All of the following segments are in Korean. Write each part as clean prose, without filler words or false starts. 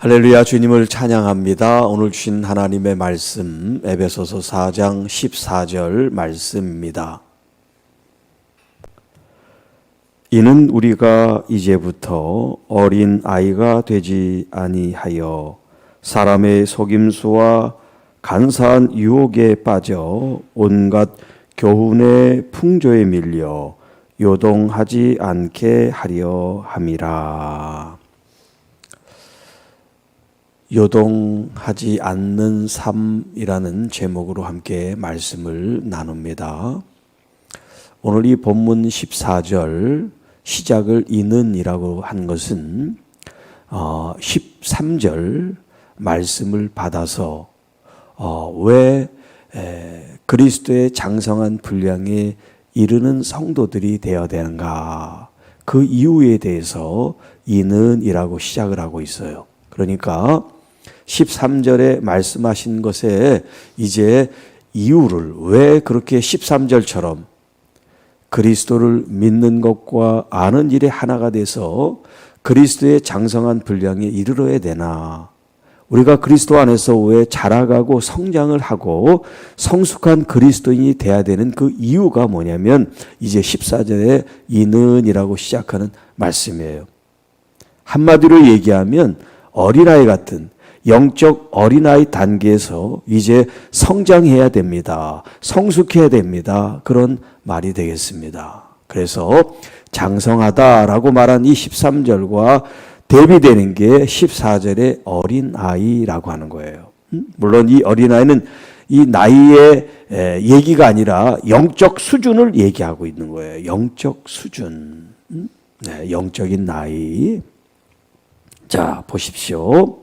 할렐루야, 주님을 찬양합니다. 오늘 주신 하나님의 말씀 에베소서 4장 14절 말씀입니다. 이는 우리가 이제부터 어린 아이가 되지 아니하여 사람의 속임수와 간사한 유혹에 빠져 온갖 교훈의 풍조에 밀려 요동하지 않게 하려 함이라. 요동하지 않는 삶이라는 제목으로 함께 말씀을 나눕니다. 오늘 이 본문 14절 시작을 이는이라고 한 것은 13절 말씀을 받아서 왜 그리스도의 장성한 분량에 이르는 성도들이 되어야 되는가, 그 이유에 대해서 이는이라고 시작을 하고 있어요. 그러니까 13절에 말씀하신 것에 이제 이유를, 왜 그렇게 13절처럼 그리스도를 믿는 것과 아는 일에 하나가 돼서 그리스도의 장성한 분량에 이르러야 되나, 우리가 그리스도 안에서 왜 자라가고 성장을 하고 성숙한 그리스도인이 돼야 되는 그 이유가 뭐냐면 이제 14절에 이는이라고 시작하는 말씀이에요. 한마디로 얘기하면 어린아이 같은 영적 어린아이 단계에서 이제 성장해야 됩니다. 성숙해야 됩니다. 그런 말이 되겠습니다. 그래서 장성하다라고 말한 이 13절과 대비되는 게 14절의 어린아이라고 하는 거예요. 물론 이 어린아이는 이 나이의 얘기가 아니라 영적 수준을 얘기하고 있는 거예요. 영적 수준. 네, 영적인 나이. 자, 보십시오.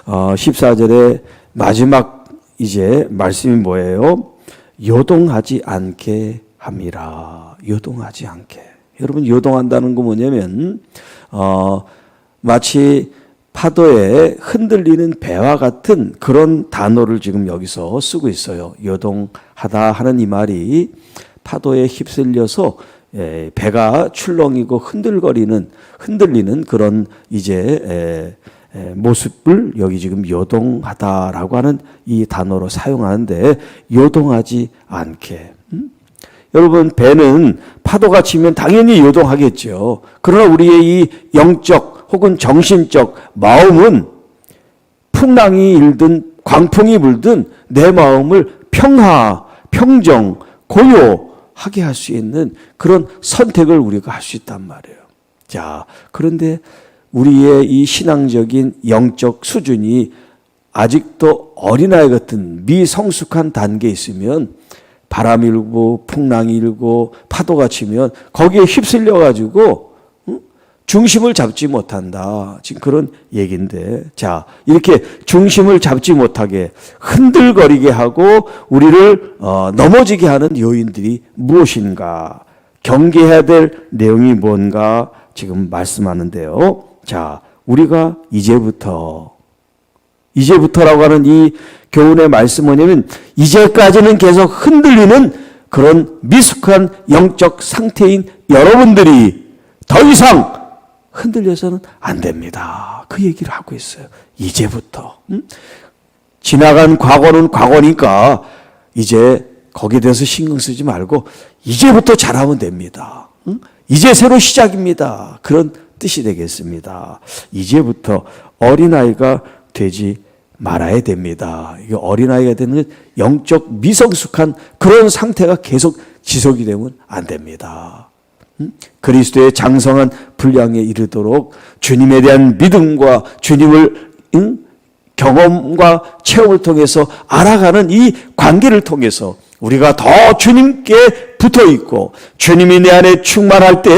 14절의 마지막 이제 말씀이 뭐예요? 요동하지 않게 함이라. 요동하지 않게. 여러분, 요동한다는 거 뭐냐면 마치 파도에 흔들리는 배와 같은 그런 단어를 지금 여기서 쓰고 있어요. 요동하다 하는 이 말이 파도에 휩쓸려서 배가 출렁이고 흔들리는 그런 이제 모습을 여기 지금 요동하다라고 하는 이 단어로 사용하는데, 요동하지 않게. 여러분, 배는 파도가 치면 당연히 요동하겠죠. 그러나 우리의 이 영적 혹은 정신적 마음은 풍랑이 일든 광풍이 불든 내 마음을 평정, 고요하게 할 수 있는 그런 선택을 우리가 할 수 있단 말이에요. 자, 그런데 우리의 이 신앙적인 영적 수준이 아직도 어린아이 같은 미성숙한 단계에 있으면 바람이 일고 풍랑이 일고 파도가 치면 거기에 휩쓸려 가지고 중심을 잡지 못한다, 지금 그런 얘기인데, 자, 이렇게 중심을 잡지 못하게 흔들거리게 하고 우리를 넘어지게 하는 요인들이 무엇인가, 경계해야 될 내용이 뭔가 지금 말씀하는데요. 자, 우리가 이제부터라고 하는 이 교훈의 말씀 뭐냐면, 이제까지는 계속 흔들리는 그런 미숙한 영적 상태인 여러분들이 더 이상 흔들려서는 안 됩니다. 그 얘기를 하고 있어요. 이제부터. 지나간 과거는 과거니까 이제 거기에 대해서 신경 쓰지 말고 이제부터 잘하면 됩니다. 이제 새로 시작입니다. 그런 뜻이 되겠습니다. 이제부터 어린아이가 되지 말아야 됩니다. 이게 어린아이가 되는 영적 미성숙한 그런 상태가 계속 지속이 되면 안 됩니다. 그리스도의 장성한 분량에 이르도록 주님에 대한 믿음과 주님을 경험과 체험을 통해서 알아가는 이 관계를 통해서 우리가 더 주님께 붙어 있고 주님이 내 안에 충만할 때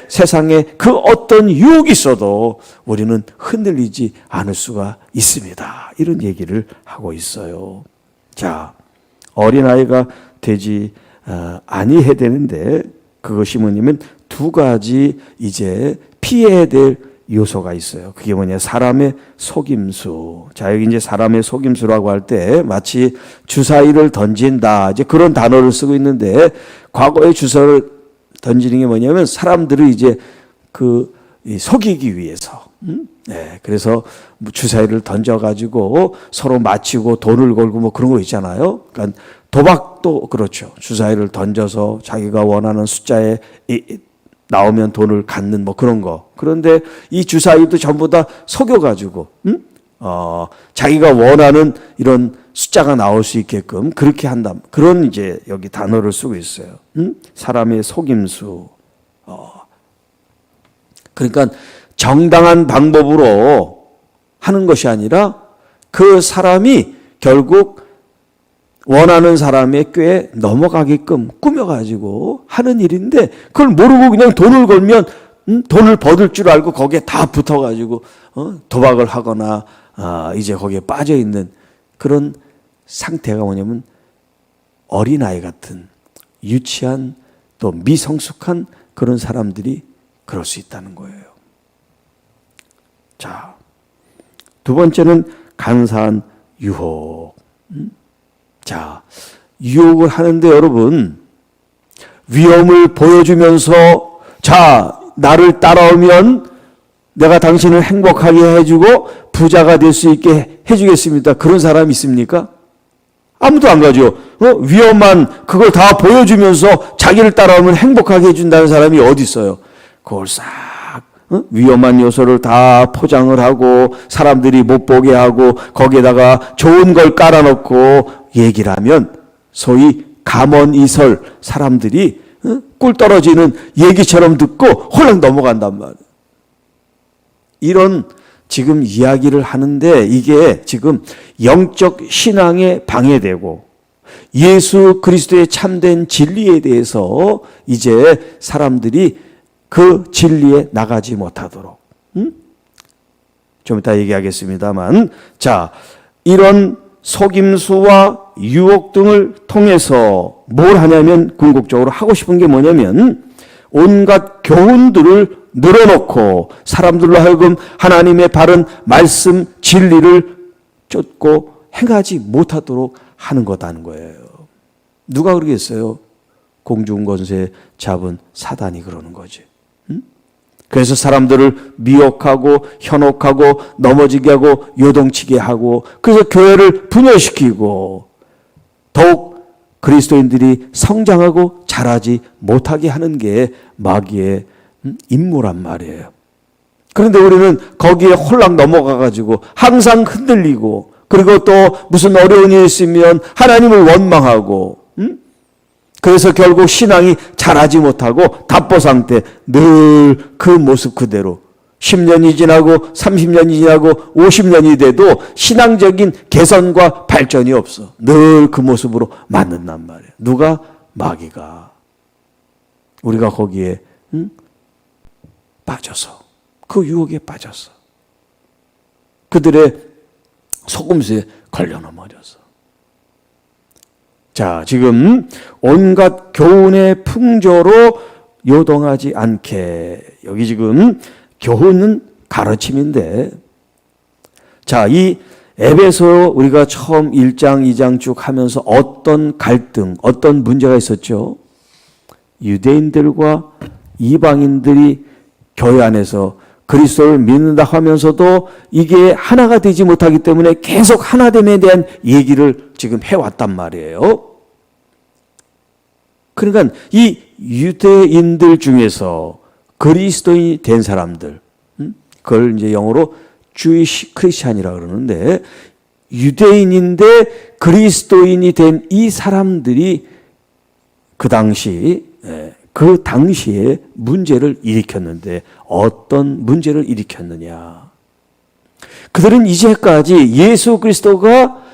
세상에 그 어떤 유혹이 있어도 우리는 흔들리지 않을 수가 있습니다. 이런 얘기를 하고 있어요. 자, 어린아이가 되지 아니해야 되는데, 그것이 뭐냐면 두 가지 이제 피해야 될 요소가 있어요. 그게 뭐냐, 사람의 속임수. 자, 여기 이제 사람의 속임수라고 할 때 마치 주사위를 던진다, 이제 그런 단어를 쓰고 있는데, 과거의 주사를 던지는 게 뭐냐면 사람들을 이제 속이기 위해서. 네, 그래서 뭐 주사위를 던져가지고 서로 맞히고 돈을 걸고 뭐 그런 거 있잖아요. 그러니까 도박도 그렇죠. 주사위를 던져서 자기가 원하는 숫자에 나오면 돈을 갖는 뭐 그런 거. 그런데 이 주사위도 전부 다 속여가지고, 자기가 원하는 이런 숫자가 나올 수 있게끔 그렇게 한다. 그런 이제 여기 단어를 쓰고 있어요. 사람의 속임수. 그러니까 정당한 방법으로 하는 것이 아니라 그 사람이 결국 원하는 사람의 꾀에 넘어가게끔 꾸며가지고 하는 일인데 그걸 모르고 그냥 돈을 걸면 돈을 버들 줄 알고 거기에 다 붙어가지고 도박을 하거나 이제 거기에 빠져있는 그런 상태가 뭐냐면 어린아이 같은 유치한 또 미성숙한 그런 사람들이 그럴 수 있다는 거예요. 자, 두 번째는 간사한 유혹. 자, 유혹을 하는데 여러분, 위험을 보여주면서 자, 나를 따라오면 내가 당신을 행복하게 해주고 부자가 될 수 있게 해주겠습니다. 그런 사람이 있습니까? 아무도 안 가죠. 위험한 그걸 다 보여주면서 자기를 따라오면 행복하게 해준다는 사람이 어디 있어요? 그걸 싹 위험한 요소를 다 포장을 하고 사람들이 못 보게 하고 거기에다가 좋은 걸 깔아놓고 얘기를 하면 소위 감언이설 사람들이 꿀 떨어지는 얘기처럼 듣고 홀랑 넘어간단 말이에요. 이런 지금 이야기를 하는데 이게 지금 영적 신앙에 방해되고 예수 그리스도의 참된 진리에 대해서 이제 사람들이 그 진리에 나가지 못하도록 좀 이따 얘기하겠습니다만 자, 이런 속임수와 유혹 등을 통해서 뭘 하냐면 궁극적으로 하고 싶은 게 뭐냐면 온갖 교훈들을 늘어놓고 사람들로 하여금 하나님의 바른 말씀 진리를 쫓고 행하지 못하도록 하는 거다는 거예요. 누가 그러겠어요? 공중권세 잡은 사단이 그러는 거지. 그래서 사람들을 미혹하고 현혹하고 넘어지게 하고 요동치게 하고 그래서 교회를 분열시키고 더욱 그리스도인들이 성장하고 자라지 못하게 하는 게 마귀의 임무란 말이에요. 그런데 우리는 거기에 홀랑 넘어가가지고 항상 흔들리고 그리고 또 무슨 어려운 일이 있으면 하나님을 원망하고 그래서 결국 신앙이 자라지 못하고 답보 상태 늘 그 모습 그대로 10년이 지나고 30년이 지나고 50년이 돼도 신앙적인 개선과 발전이 없어. 늘 그 모습으로 만든단 말이에요. 누가? 마귀가. 우리가 거기에 빠져서 그 유혹에 빠져서 그들의 속임수에 걸려 넘어져서 자, 지금 온갖 교훈의 풍조로 요동하지 않게 여기 지금 교훈은 가르침인데 자, 이 에베소 우리가 처음 1장, 2장 쭉 하면서 어떤 갈등, 어떤 문제가 있었죠? 유대인들과 이방인들이 교회 안에서 그리스도를 믿는다 하면서도 이게 하나가 되지 못하기 때문에 계속 하나됨에 대한 얘기를 지금 해왔단 말이에요. 그러니까 이 유대인들 중에서 그리스도인이 된 사람들, 그걸 이제 영어로 Jewish Christian이라고 그러는데 유대인인데 그리스도인이 된 이 사람들이 그 당시에 문제를 일으켰는데 어떤 문제를 일으켰느냐. 그들은 이제까지 예수 그리스도가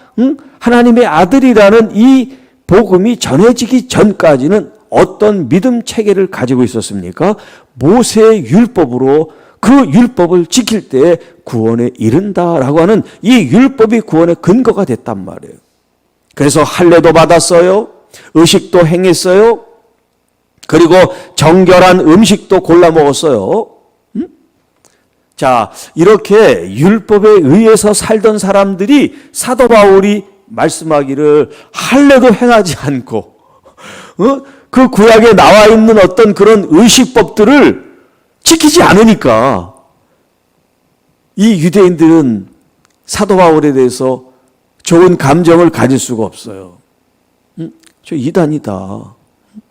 하나님의 아들이라는 이 복음이 전해지기 전까지는 어떤 믿음 체계를 가지고 있었습니까? 모세의 율법으로 그 율법을 지킬 때 구원에 이른다라고 하는 이 율법이 구원의 근거가 됐단 말이에요. 그래서 할례도 받았어요. 의식도 행했어요. 그리고 정결한 음식도 골라 먹었어요. 자, 이렇게 율법에 의해서 살던 사람들이 사도 바울이 말씀하기를 할례도 행하지 않고 그 구약에 나와 있는 어떤 그런 의식법들을 지키지 않으니까 이 유대인들은 사도 바울에 대해서 좋은 감정을 가질 수가 없어요. 저 이단이다.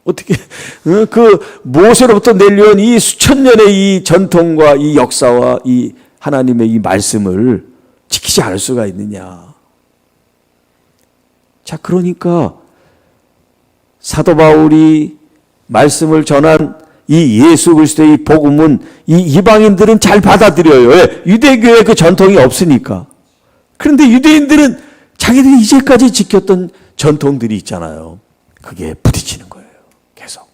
어떻게 그 모세로부터 내려온 이 수천 년의 이 전통과 이 역사와 이 하나님의 이 말씀을 지키지 않을 수가 있느냐. 자, 그러니까 사도 바울이 말씀을 전한 이 예수 그리스도의 복음은 이 이방인들은 잘 받아들여요. 왜? 유대교의 그 전통이 없으니까. 그런데 유대인들은 자기들이 이제까지 지켰던 전통들이 있잖아요. 그게 부딪히는 거예요. 계속.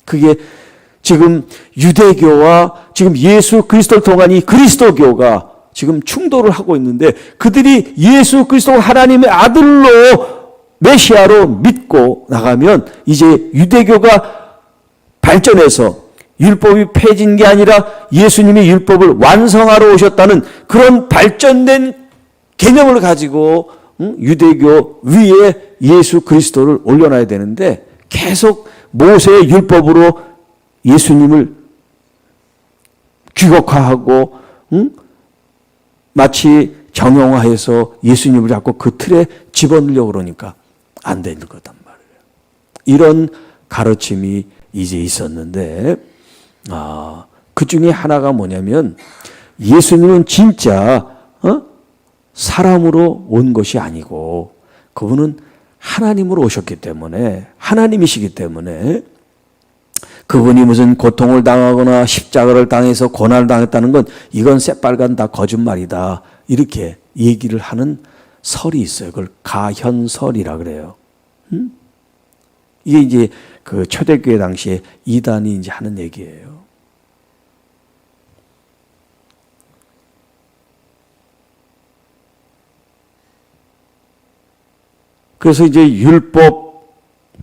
그게 지금 유대교와 지금 예수 그리스도를 통한 이 그리스도교가 지금 충돌을 하고 있는데, 그들이 예수 그리스도 하나님의 아들로 메시아로 믿고 나가면 이제 유대교가 발전해서 율법이 폐진 게 아니라 예수님이 율법을 완성하러 오셨다는 그런 발전된 개념을 가지고 유대교 위에 예수 그리스도를 올려놔야 되는데, 계속 모세의 율법으로 예수님을 귀국화하고 마치 정형화해서 예수님을 자꾸 그 틀에 집어넣으려고 그러니까 안 되는 거단 말이에요. 이런 가르침이 이제 있었는데, 그 중에 하나가 뭐냐면, 예수님은 진짜 사람으로 온 것이 아니고 그분은 하나님으로 오셨기 때문에, 하나님이시기 때문에 그분이 무슨 고통을 당하거나 십자가를 당해서 고난을 당했다는 건 이건 새빨간 다 거짓말이다, 이렇게 얘기를 하는 설이 있어요. 그걸 가현설이라 그래요. 이게 이제 그 초대교회 당시에 이단이 이제 하는 얘기예요. 그래서 이제 율법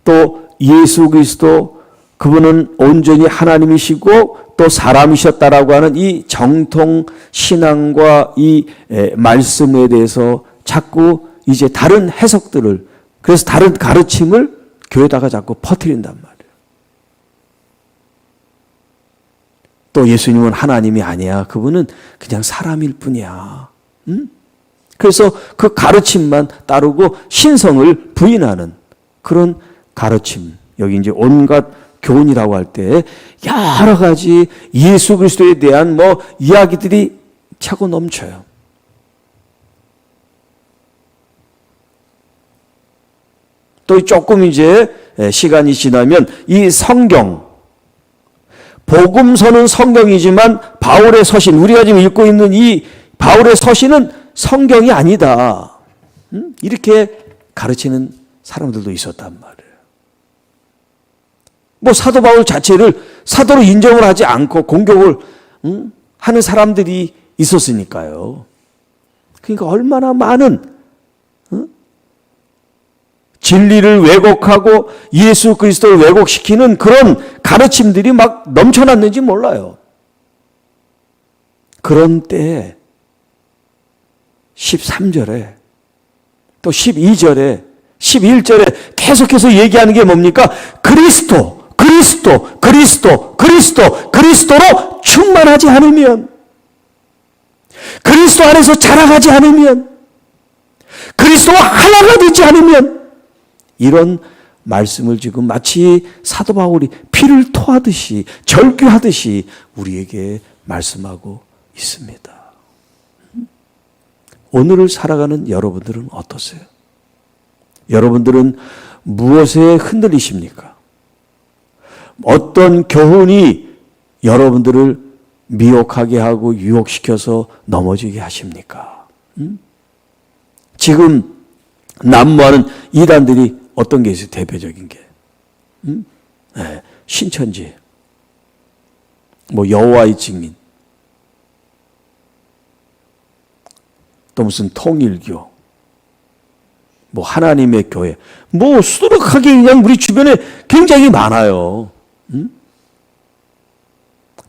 또 예수 그리스도, 그분은 온전히 하나님이시고 또 사람이셨다라고 하는 이 정통 신앙과 이 말씀에 대해서 자꾸 이제 다른 해석들을, 그래서 다른 가르침을 교회다가 자꾸 퍼뜨린단 말이에요. 또 예수님은 하나님이 아니야. 그분은 그냥 사람일 뿐이야. 그래서 그 가르침만 따르고 신성을 부인하는 그런 가르침. 여기 이제 온갖 교훈이라고 할 때 여러 가지 예수 그리스도에 대한 뭐 이야기들이 차고 넘쳐요. 또 조금 이제 시간이 지나면 이 성경, 복음서는 성경이지만 바울의 서신, 우리가 지금 읽고 있는 이 바울의 서신은 성경이 아니다, 이렇게 가르치는 사람들도 있었단 말이에요. 뭐 사도 바울 자체를 사도로 인정을 하지 않고 공격을 하는 사람들이 있었으니까요. 그러니까 얼마나 많은 진리를 왜곡하고 예수 그리스도를 왜곡시키는 그런 가르침들이 막 넘쳐났는지 몰라요. 그런 때에 13절에 또 12절에 11절에 계속해서 얘기하는 게 뭡니까? 그리스도, 그리스도, 그리스도, 그리스도, 그리스도로 충만하지 않으면, 그리스도 안에서 자라가지 않으면, 그리스도와 하나가 되지 않으면, 이런 말씀을 지금 마치 사도 바울이 피를 토하듯이 절규하듯이 우리에게 말씀하고 있습니다. 오늘을 살아가는 여러분들은 어떠세요? 여러분들은 무엇에 흔들리십니까? 어떤 교훈이 여러분들을 미혹하게 하고 유혹시켜서 넘어지게 하십니까? 지금 난무하는 이단들이 어떤 게 있어요? 대표적인 게. 네, 신천지, 뭐 여호와의 증인, 또 무슨 통일교, 뭐 하나님의 교회, 뭐 수두룩하게 그냥 우리 주변에 굉장히 많아요.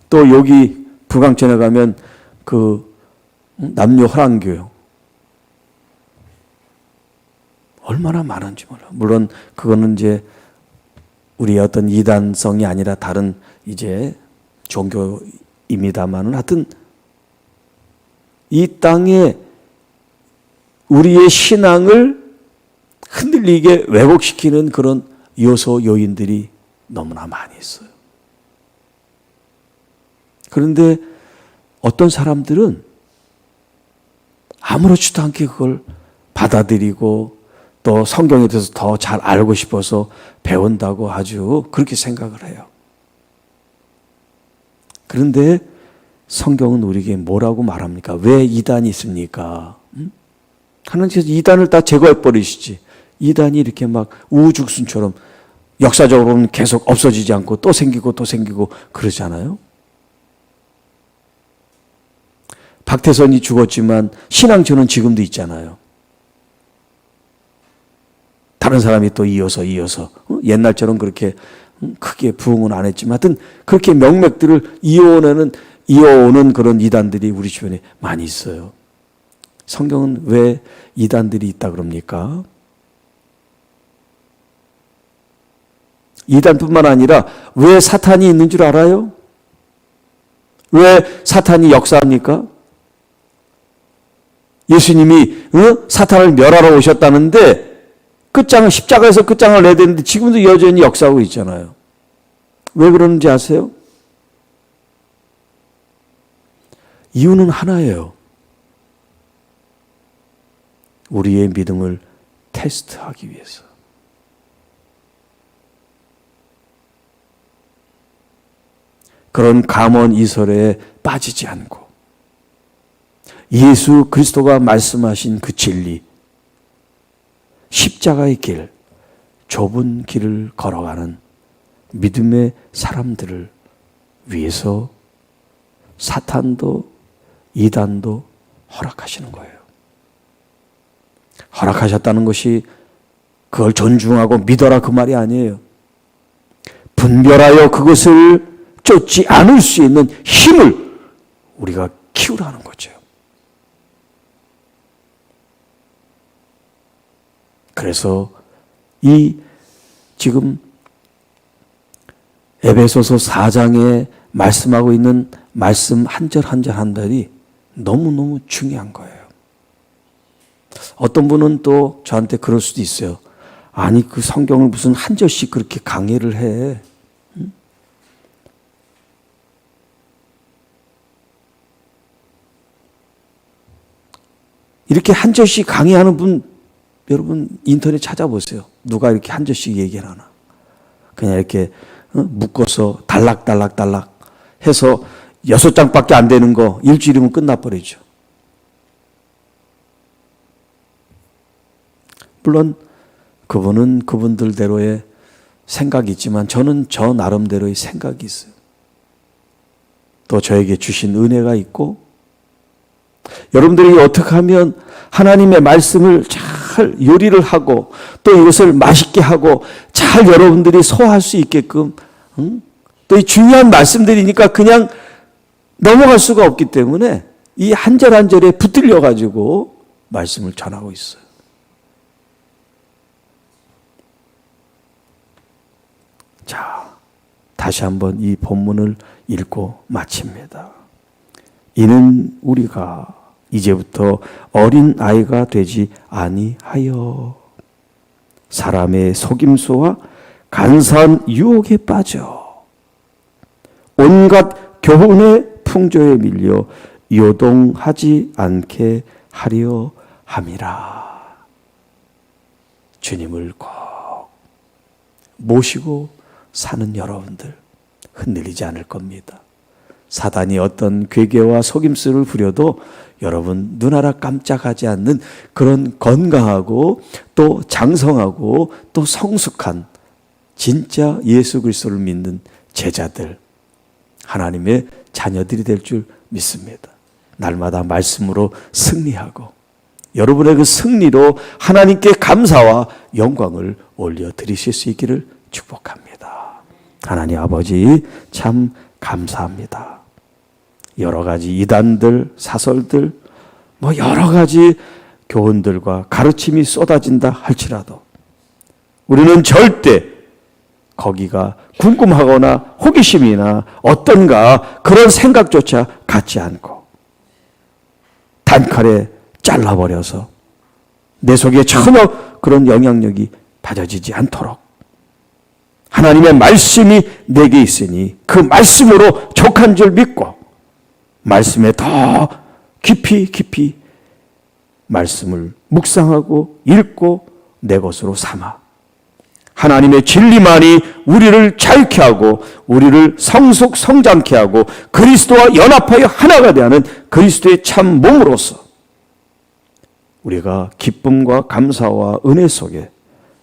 또 여기 불광천에 가면 그 남녀 허랑교요, 얼마나 많은지 몰라. 물론 그거는 이제 우리의 어떤 이단성이 아니라 다른 이제 종교입니다만은 하여튼 이 땅에 우리의 신앙을 흔들리게 왜곡시키는 그런 요소 요인들이 너무나 많이 있어요. 그런데 어떤 사람들은 아무렇지도 않게 그걸 받아들이고 또 성경에 대해서 더 잘 알고 싶어서 배운다고 아주 그렇게 생각을 해요. 그런데 성경은 우리에게 뭐라고 말합니까? 왜 이단이 있습니까? 하나님께서 이단을 다 제거해 버리시지. 이단이 이렇게 막 우후죽순처럼 역사적으로는 계속 없어지지 않고 또 생기고 또 생기고 그러잖아요. 박태선이 죽었지만 신앙처는 지금도 있잖아요. 다른 사람이 또 이어서 옛날처럼 그렇게 크게 부흥은 안 했지만 하여튼 그렇게 명맥들을 이어오는 그런 이단들이 우리 주변에 많이 있어요. 성경은 왜 이단들이 있다 그럽니까? 이단뿐만 아니라 왜 사탄이 있는 줄 알아요? 왜 사탄이 역사합니까? 예수님이 사탄을 멸하러 오셨다는데 십자가에서 끝장을 내야 되는데 지금도 여전히 역사하고 있잖아요. 왜 그러는지 아세요? 이유는 하나예요. 우리의 믿음을 테스트하기 위해서. 그런 감언 이설에 빠지지 않고 예수 그리스도가 말씀하신 그 진리, 십자가의 길, 좁은 길을 걸어가는 믿음의 사람들을 위해서 사탄도 이단도 허락하시는 거예요. 허락하셨다는 것이 그걸 존중하고 믿어라 그 말이 아니에요. 분별하여 그것을 쫓지 않을 수 있는 힘을 우리가 키우라는 거죠. 그래서 이 지금 에베소서 4장에 말씀하고 있는 말씀 한 절 한 절 한 절이 너무너무 중요한 거예요. 어떤 분은 또 저한테 그럴 수도 있어요. 아니 그 성경을 무슨 한 절씩 그렇게 강의를 해. 이렇게 한 절씩 강의하는 분 여러분 인터넷 찾아보세요. 누가 이렇게 한 절씩 얘기를 하나. 그냥 이렇게 묶어서 달락달락 해서 6장밖에 안 되는 거 일주일이면 끝나버리죠. 물론 그분은 그분들대로의 생각이 있지만 저는 저 나름대로의 생각이 있어요. 또 저에게 주신 은혜가 있고 여러분들이 어떻게 하면 하나님의 말씀을 잘 요리를 하고 또 이것을 맛있게 하고 잘 여러분들이 소화할 수 있게끔 또 이 중요한 말씀들이니까 그냥 넘어갈 수가 없기 때문에 이 한 절 한 절에 붙들려 가지고 말씀을 전하고 있어요. 자, 다시 한번 이 본문을 읽고 마칩니다. 이는 우리가 이제부터 어린 아이가 되지 아니하여 사람의 속임수와 간사한 유혹에 빠져 온갖 교훈의 풍조에 밀려 요동하지 않게 하려 함이라. 주님을 꼭 모시고 사는 여러분들 흔들리지 않을 겁니다. 사단이 어떤 괴계와 속임수를 부려도 여러분 눈알아 깜짝하지 않는 그런 건강하고 또 장성하고 또 성숙한 진짜 예수 그리스도를 믿는 제자들, 하나님의 자녀들이 될 줄 믿습니다. 날마다 말씀으로 승리하고 여러분의 그 승리로 하나님께 감사와 영광을 올려드리실 수 있기를 축복합니다. 하나님 아버지 참 감사합니다. 여러 가지 이단들, 사설들, 여러 가지 교훈들과 가르침이 쏟아진다 할지라도 우리는 절대 거기가 궁금하거나 호기심이나 어떤가 그런 생각조차 갖지 않고 단칼에 잘라버려서 내 속에 전혀 그런 영향력이 받아지지 않도록 하나님의 말씀이 내게 있으니 그 말씀으로 족한 줄 믿고 말씀에 더 깊이 말씀을 묵상하고 읽고 내 것으로 삼아 하나님의 진리만이 우리를 자유케 하고 우리를 성장케 하고 그리스도와 연합하여 하나가 되는 그리스도의 참 몸으로서 우리가 기쁨과 감사와 은혜 속에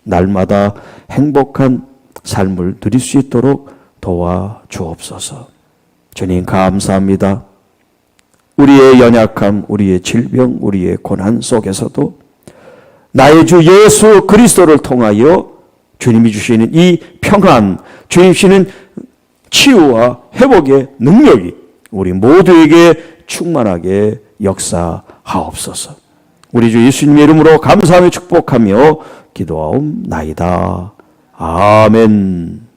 날마다 행복한 삶을 누릴 수 있도록 도와주옵소서. 주님 감사합니다. 우리의 연약함, 우리의 질병, 우리의 고난 속에서도 나의 주 예수 그리스도를 통하여 주님이 주시는 이 평안, 주님이 주시는 치유와 회복의 능력이 우리 모두에게 충만하게 역사하옵소서. 우리 주 예수님의 이름으로 감사하며 축복하며 기도하옵나이다. 아멘.